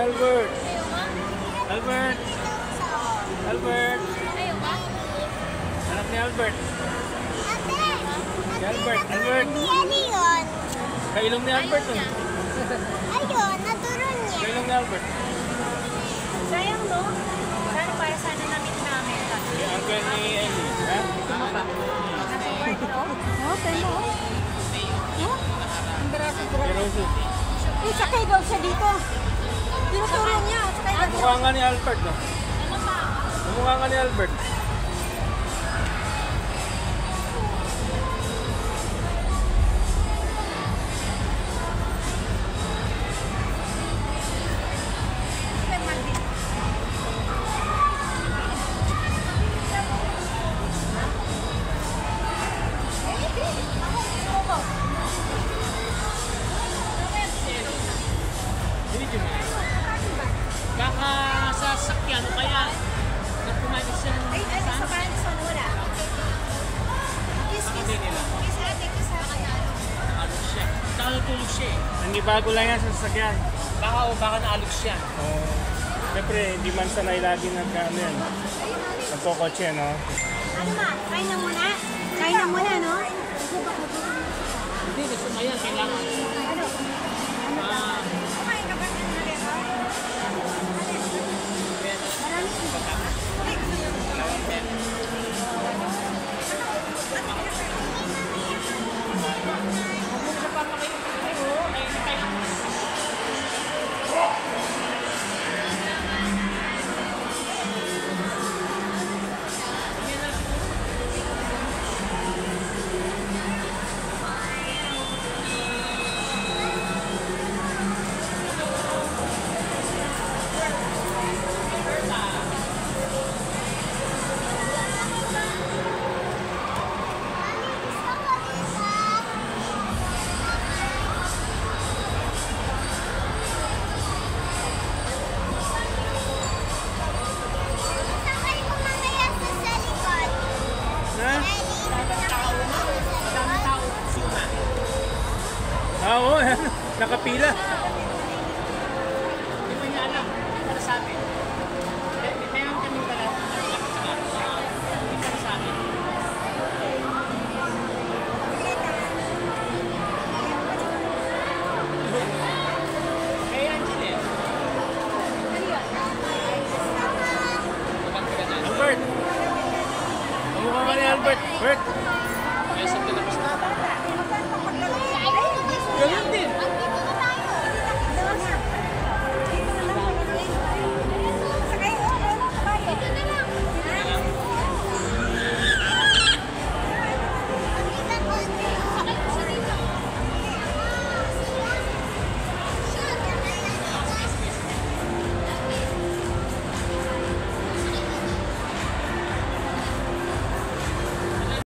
Albert. Albert. Albert. Anak ni Albert. Si Albert. Albert. Kailong ni Albert. Ayun, naturon niya. Kailong ni Albert. Sayang, no? Sana para sana namin namin. Si uncle ni Ellie. Ha? Nasa work, no? Oh, tayo mo. Si Rosie. Sakay daw siya dito. Tinuturo niya. Sakay daw siya. Mukha nga ni Albert, no? Mukha nga ni Albert. Kakasasakyan o kaya nagpumalis siya ng Ay, ano sa parang sa wala? Kiss, Hindi nila. kiss ate, kiss ate. Naalog siya. Nakatulog siya eh. Nanibago lang yan sa sasakyan. Baka naalog siya. Siyempre, hindi man sanay lagi nagkaano yan. Nagkokotse, no? Ano ma? Kain na muna? Kain na muna, no? Hindi, nasumayan. Kailangan. Ano? Kumain ka ba ng nalito? Sakay ko mamaya sa likod. Ha? Madaming tao. Suma. Oo, nakapila. Hindi mo niya alam. Para sa atin. Meron kami pala. Hindi para sa atin. Kay Angel eh. Albert. Mukha nga ni Albert. Bert. Kaya sa tinapos na.